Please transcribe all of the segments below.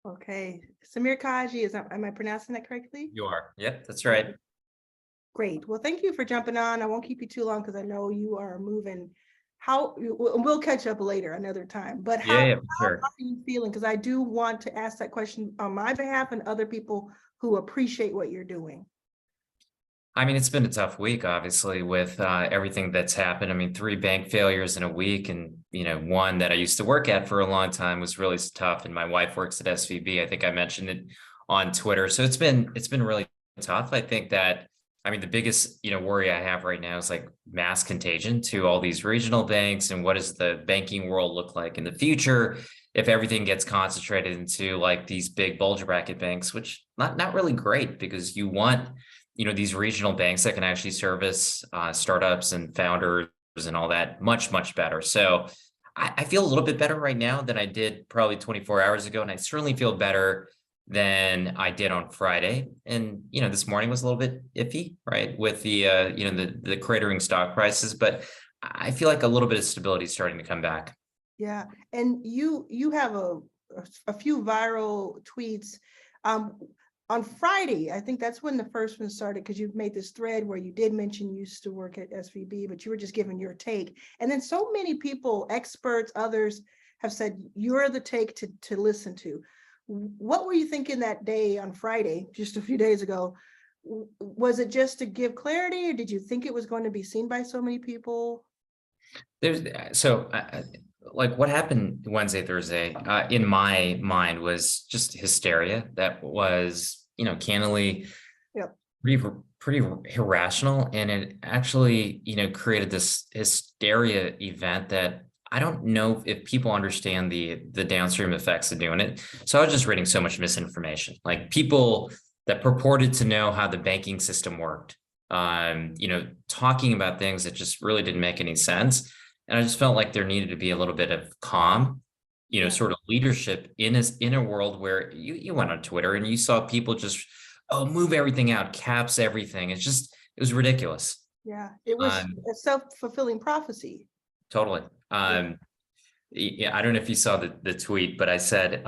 Okay. Samir Kaji, am I pronouncing that correctly? You are. Yep, that's right. Great. Well, thank you for jumping on. I won't keep you too long because I know you are moving. We'll catch up later another time. But Yeah, for how sure. are you feeling? Because I do want to ask that question on my behalf and other people who appreciate what you're doing. I mean, it's been a tough week, obviously, with everything that's happened. I mean, 3 bank failures in a week, and one that I used to work at for a long time was really tough. And my wife works at SVB. I think I mentioned it on Twitter. So it's been really tough. I think that, I mean, the biggest worry I have right now is like mass contagion to all these regional banks, and what does the banking world look like in the future if everything gets concentrated into like these big bulge bracket banks, which not really great, because you want these regional banks that can actually service startups and founders and all that much better. So I feel a little bit better right now than I did probably 24 hours ago. And I certainly feel better than I did on Friday. And, this morning was a little bit iffy, right? With the, the cratering stock prices, but I feel like a little bit of stability is starting to come back. Yeah. And you have a few viral tweets. On Friday, I think that's when the first one started, because you've made this thread where you did mention you used to work at SVB, but you were just giving your take. And then so many people, experts, others have said you're the take to listen to. What were you thinking that day on Friday, just a few days ago? Was it just to give clarity, or did you think it was going to be seen by so many people? Like what happened Wednesday, Thursday, in my mind was just hysteria that was, candidly, Yep. pretty irrational. And it actually, created this hysteria event that I don't know if people understand the downstream effects of doing it. So I was just reading so much misinformation, like people that purported to know how the banking system worked, talking about things that just really didn't make any sense. And I just felt like there needed to be a little bit of calm, sort of leadership in a world where you went on Twitter and you saw people just, move everything out, caps everything. It was ridiculous. Yeah, it was a self-fulfilling prophecy. Totally. Yeah, I don't know if you saw the tweet, but I said,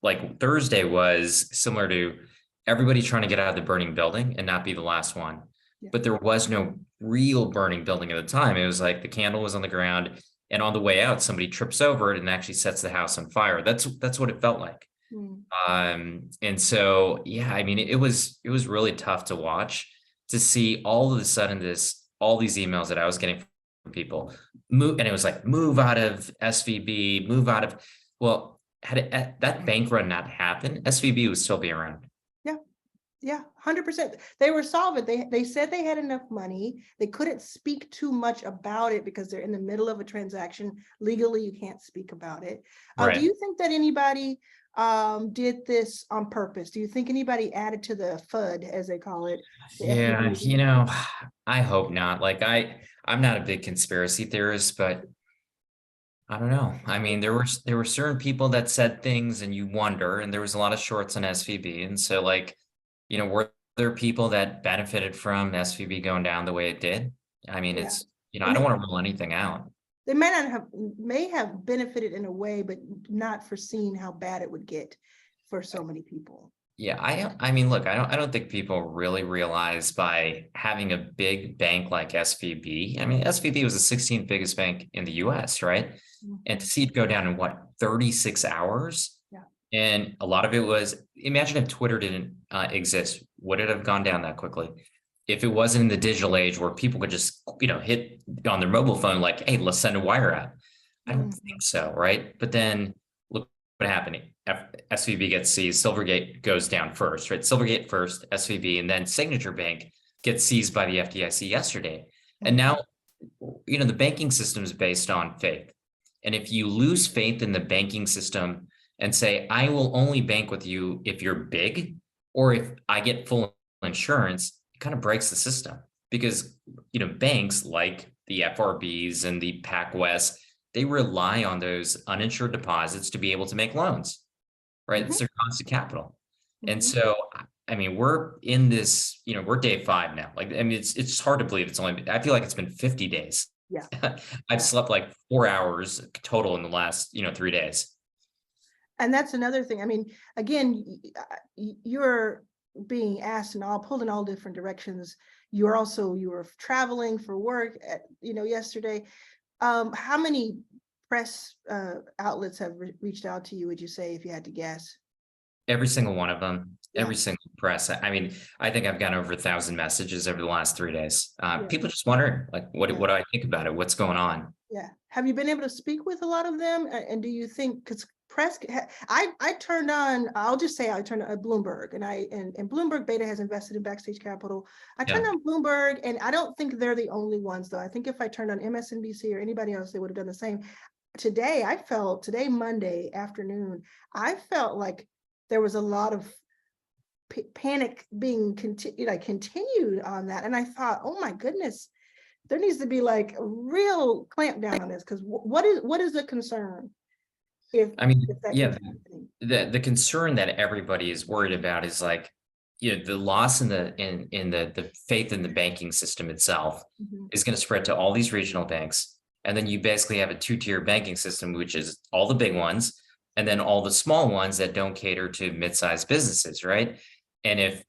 like Thursday was similar to everybody trying to get out of the burning building and not be the last one. Yeah. But there was no real burning building at the time. It was like the candle was on the ground, and on the way out, somebody trips over it and actually sets the house on fire. That's what it felt like. And so, yeah, I mean, it was really tough to watch, to see all of a sudden all these emails that I was getting from people move, and it was like, move out of SVB, move out of, well, had that bank run not happened, SVB would still be around. Yeah, 100%. They were solvent. They said they had enough money. They couldn't speak too much about it because they're in the middle of a transaction. Legally, you can't speak about it. Right. Do you think that anybody did this on purpose? Do you think anybody added to the FUD, as they call it? Yeah, I hope not. Like I'm not a big conspiracy theorist, but I don't know. I mean, there were certain people that said things and you wonder, and there was a lot of shorts on SVB. And so like, were there people that benefited from SVB going down the way it did? I mean, it's, I don't want to rule anything out. They may have benefited in a way, but not foreseen how bad it would get for so many people. Yeah, I mean, look, I don't think people really realize by having a big bank like SVB. I mean, SVB was the 16th biggest bank in the US, right? Mm-hmm. And to see it go down in 36 hours? And a lot of it was, imagine if Twitter didn't exist, would it have gone down that quickly? If it wasn't in the digital age where people could just, hit on their mobile phone, like, hey, let's send a wire out. I don't think so, right? But then look what happened. SVB gets seized, Silvergate goes down first, right? Silvergate first, SVB, and then Signature Bank gets seized by the FDIC yesterday. And now, the banking system is based on faith. And if you lose faith in the banking system and say, I will only bank with you if you're big, or if I get full insurance, it kind of breaks the system. Because, banks like the FRBs and the PacWest, they rely on those uninsured deposits to be able to make loans, right? It's their cost of capital. And so, I mean, we're in this, we're day 5 now. Like, I mean, it's hard to believe I feel like it's been 50 days. Yeah. I've slept like 4 hours total in the last, 3 days. And that's another thing. I mean, again, you're being asked and all pulled in all different directions. You were traveling for work yesterday. How many press outlets have reached out to you, would you say, if you had to guess? Every single one of them, Yeah. every single press. I mean, I think I've gotten over 1,000 messages over the last 3 days. Yeah. People just wondering, like, what Yeah. do I think about it? What's going on? Yeah. Have you been able to speak with a lot of them? And do you think, because press, I turned on, I'll just say I turned on Bloomberg, and Bloomberg Beta has invested in Backstage Capital. I turned Yeah. on Bloomberg, and I don't think they're the only ones, though. I think if I turned on MSNBC or anybody else, they would have done the same. Today, Monday afternoon, I felt like there was a lot of panic being continued on that. And I thought, oh my goodness, there needs to be like a real clamp down on this, because what is the concern? If that yeah, keeps the concern that everybody is worried about is like, the loss in the faith in the banking system itself is going to spread to all these regional banks. And then you basically have a two-tier banking system, which is all the big ones, and then all the small ones that don't cater to mid-sized businesses, right? And if,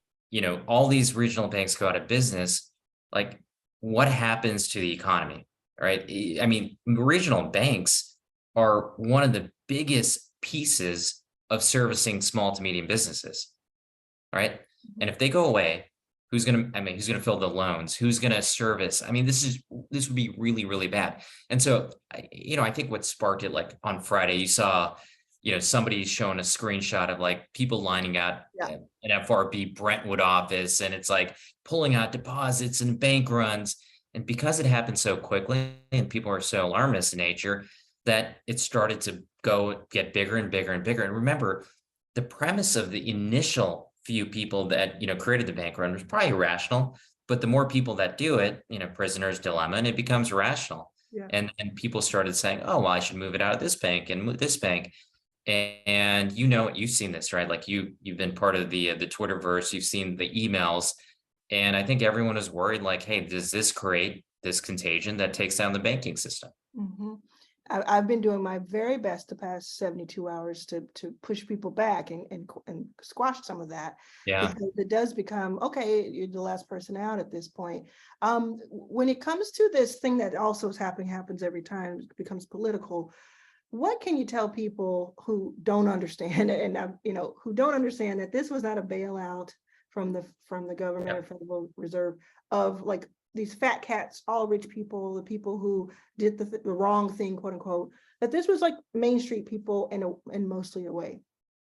all these regional banks go out of business, like, what happens to the economy, right? I mean, regional banks are one of the biggest pieces of servicing small to medium businesses, right? And if they go away, who's going to fill the loans? Who's going to service? I mean, this would be really, really bad. And so, I think what sparked it, like on Friday, you saw, somebody showing a screenshot of like people lining out an FRB Brentwood office, and it's like pulling out deposits and bank runs. And because it happened so quickly and people are so alarmist in nature, that it started to get bigger and bigger and bigger. And remember, the premise of the initial few people that, created the bank run was probably irrational, but the more people that do it, prisoner's dilemma, and it becomes rational. Yeah. And people started saying, oh, well, I should move it out of this bank and move this bank. And you've seen this, right? Like you've been part of the Twitterverse, you've seen the emails. And I think everyone is worried, like, hey, does this create this contagion that takes down the banking system? I've been doing my very best the past 72 hours to push people back and squash some of that. Yeah. Because it does become, okay, you're the last person out at this point. When it comes to this thing that also happens every time it becomes political, what can you tell people who don't understand and who don't understand that this was not a bailout from the government or Federal Reserve of like these fat cats, all rich people, the people who did the wrong thing, quote unquote, that this was like Main Street people in mostly a way.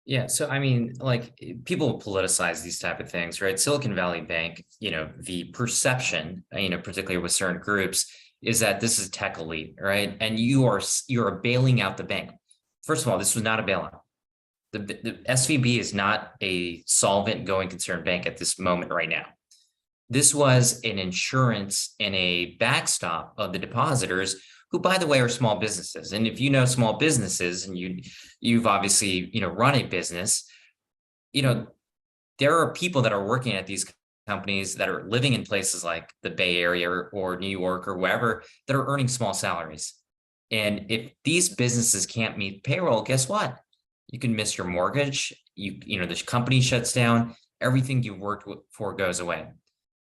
Yeah. So, I mean, like people politicize these type of things, right? Silicon Valley Bank, the perception, particularly with certain groups, is that this is tech elite, right? And you're bailing out the bank. First of all, this was not a bailout. The SVB is not a solvent going concern bank at this moment right now. This was an insurance and a backstop of the depositors, who, by the way, are small businesses. And if you know small businesses, and you've obviously run a business, there are people that are working at these companies that are living in places like the Bay Area or New York or wherever, that are earning small salaries. And if these businesses can't meet payroll, guess what? You can miss your mortgage. The company shuts down. Everything you've worked for goes away.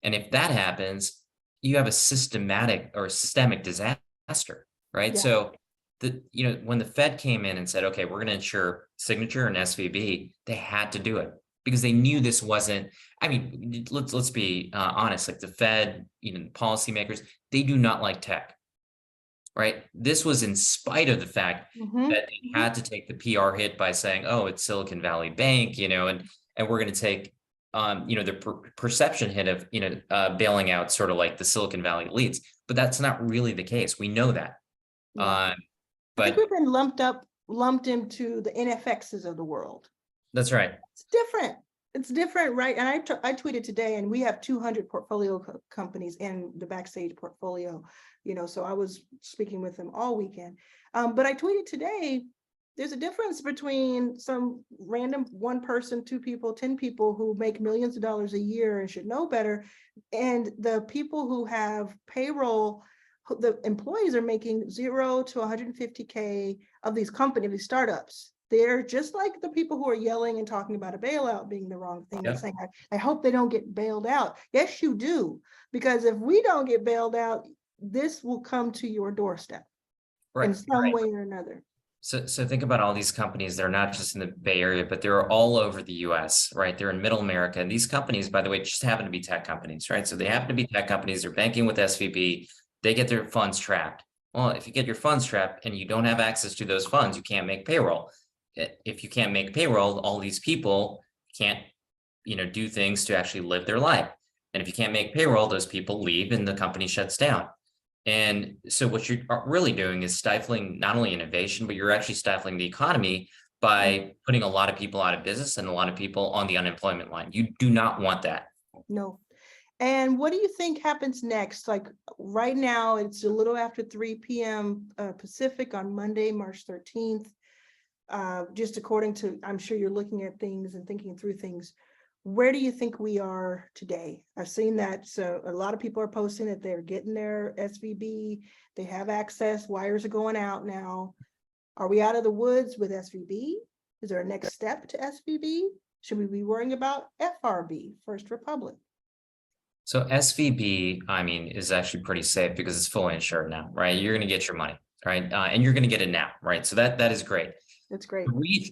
And if that happens, you have a systemic disaster, right? Yeah. So when the Fed came in and said, okay, we're going to insure Signature and SVB, they had to do it because they knew this wasn't, I mean, let's be honest, like the Fed, the policymakers, they do not like tech, right? This was in spite of the fact that they had to take the PR hit by saying, oh, it's Silicon Valley Bank, and we're going to take the perception hit of, bailing out sort of like the Silicon Valley elites, but that's not really the case. We know that. Yeah. But I think we've been lumped into the NFXs of the world. That's right. It's different, right? And I tweeted today, and we have 200 portfolio companies in the Backstage portfolio, so I was speaking with them all weekend. But I tweeted today, there's a difference between some random one person, 2 people, 10 people who make millions of dollars a year and should know better, and the people who have payroll. The employees are making 0 to 150K of these companies, these startups. they're just like the people who are yelling and talking about a bailout being the wrong thing. They're Yep. saying, I hope they don't get bailed out. Yes, you do. Because if we don't get bailed out, this will come to your doorstep in Right. some way or another. So think about all these companies. They're not just in the Bay Area, but they're all over the US, right? They're in Middle America. And these companies, by the way, just happen to be tech companies, right? So they happen to be tech companies. They're banking with SVB. They get their funds trapped. Well, if you get your funds trapped and you don't have access to those funds, you can't make payroll. If you can't make payroll, all these people can't, do things to actually live their life. And if you can't make payroll, those people leave and the company shuts down. And so what you're really doing is stifling not only innovation, but you're actually stifling the economy by putting a lot of people out of business and a lot of people on the unemployment line. You do not want that. No. And what do you think happens next? Like right now, it's a little after 3 p.m. Pacific on Monday, March 13th. Just according to, I'm sure you're looking at things and thinking through things. Where do you think we are today? I've seen that. So a lot of people are posting that they're getting their SVB. They have access. Wires are going out now. Are we out of the woods with SVB? Is there a next step to SVB? Should we be worrying about FRB, First Republic? So SVB, is actually pretty safe because it's fully insured now, right? You're going to get your money, right? And you're going to get it now, right? So that is great. That's great.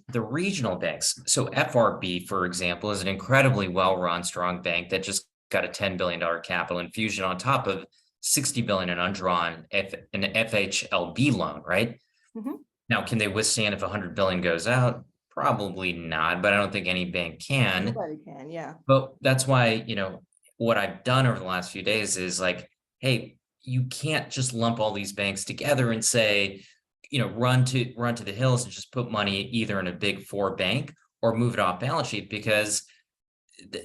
The regional banks. So FRB, for example, is an incredibly well-run, strong bank that just got a $10 billion capital infusion on top of $60 billion in undrawn an FHLB loan, right? Mhm. Now, can they withstand if $100 billion goes out? Probably not, but I don't think any bank can. Nobody can, yeah. But that's why, what I've done over the last few days is like, hey, you can't just lump all these banks together and say, run to the hills and just put money either in a big four bank or move it off balance sheet, because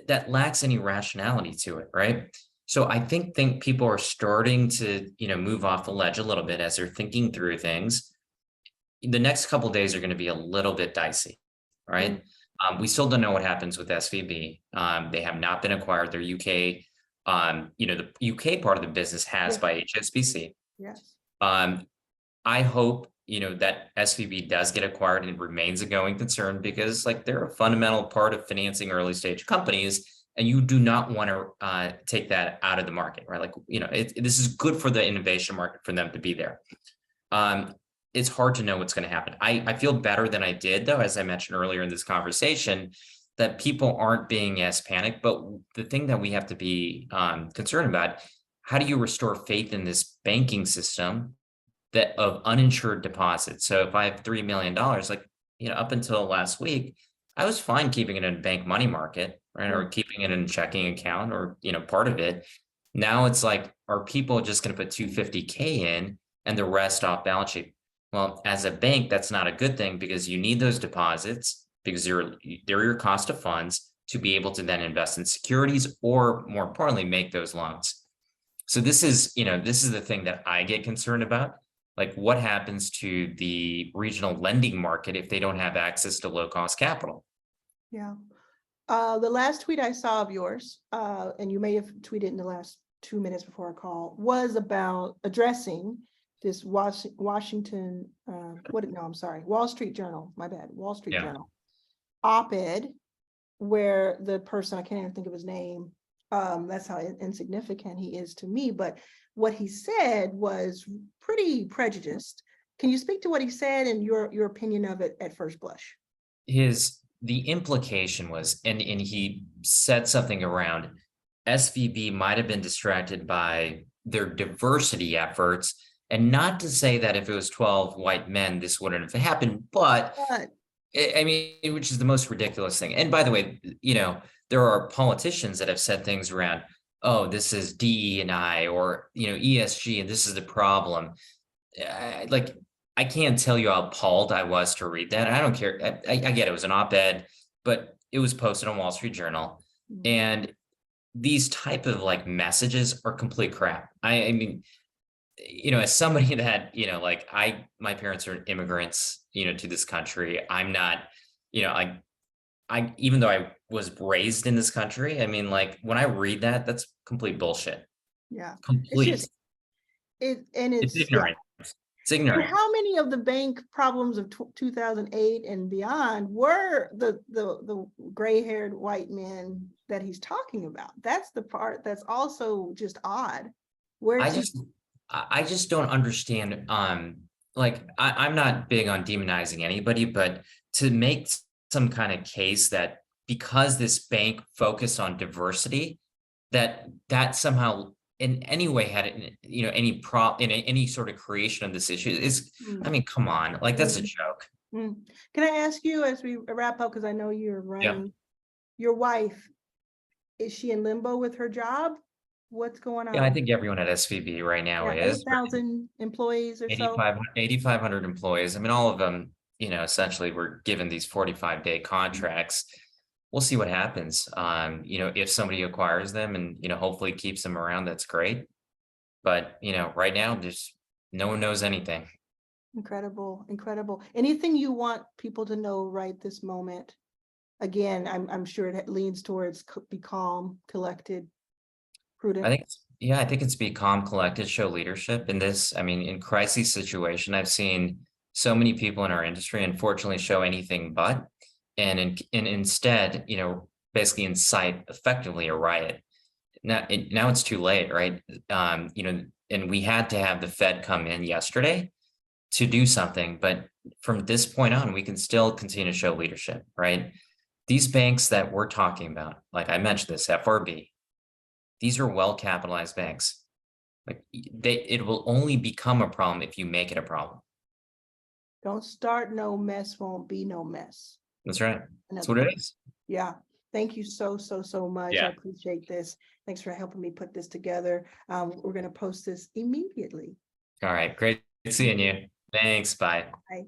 that lacks any rationality to it, right? So I think people are starting to, move off the ledge a little bit as they're thinking through things. The next couple of days are going to be a little bit dicey, right? We still don't know what happens with SVB. They have not been acquired. Their UK, the UK part of the business has by HSBC. Yes. I hope, that SVB does get acquired and remains a going concern, because they're a fundamental part of financing early stage companies, and you do not want to take that out of the market, right? This is good for the innovation market for them to be there. It's hard to know what's going to happen. I feel better than I did, though, as I mentioned earlier in this conversation, that people aren't being as panicked. But the thing that we have to be concerned about, how do you restore faith in this banking system of uninsured deposits? So if I have $3 million, up until last week, I was fine keeping it in a bank money market, right? Or keeping it in a checking account, or, part of it. Now it's like, are people just going to put $250K in and the rest off balance sheet? Well, as a bank, that's not a good thing, because you need those deposits, because they're your cost of funds, to be able to then invest in securities, or more importantly, make those loans. So this is the thing that I get concerned about. Like, what happens to the regional lending market if they don't have access to low cost capital? Yeah. The last tweet I saw of yours, and you may have tweeted in the last 2 minutes before our call, was about addressing this Wall Street Journal, my bad, Wall Street Journal op-ed, where the person, I can't even think of his name, that's how insignificant he is to me, but what he said was pretty prejudiced. Can you speak to what he said and your opinion of it at first blush? The implication was, and he said something around SVB might have been distracted by their diversity efforts, and not to say that if it was 12 white men, this wouldn't have happened, but which is the most ridiculous thing. And by the way, there are politicians that have said things around, oh, this is DE&I, or, ESG, and this is the problem. I can't tell you how appalled I was to read that. I don't care. I get it was an op-ed, but it was posted on Wall Street Journal. And these type of messages are complete crap. As somebody that, my parents are immigrants, to this country. I'm not, even though I was raised in this country, when I read that, that's complete bullshit. Yeah. Complete. It's ignorant. It's And ignorant. how many of the bank problems of 2008 and beyond were the gray-haired white men that he's talking about? That's the part that's also just odd. Where I is he? I just don't understand. Like I'm not big on demonizing anybody, but to make some kind of case that because this bank focused on diversity, that somehow in any way had any sort of creation of this issue is, I mean, come on, like that's a joke. Mm. Can I ask you as we wrap up, because I know you're Yeah. running, your wife, is she in limbo with her job? What's going Yeah, I on? think everyone at SVB right now Yeah, is 8,000 employees or so. 8,500 employees. I mean, all of them, essentially were given these 45-day contracts. We'll see what happens. If somebody acquires them and, hopefully keeps them around, that's great. But, right now, there's no one knows anything. Incredible, incredible. Anything you want people to know right this moment? Again, I'm sure it leans towards be calm, collected, prudent. I think it's be calm, collected, show leadership in this. I mean, in crisis situation, I've seen so many people in our industry, unfortunately, show anything but, and instead, basically incite effectively a riot. Now it's too late, right? And we had to have the Fed come in yesterday to do something, but from this point on, we can still continue to show leadership, right? These banks that we're talking about, like I mentioned, this FRB, these are well-capitalized banks. Like it will only become a problem if you make it a problem. Don't start no mess, won't be no mess. That's right. In That's other what it words. is. Yeah. Thank you so much. I Yeah. appreciate this. Thanks for helping me put this together. We're going to post this immediately. All right. Great seeing you. Thanks. Bye. Bye.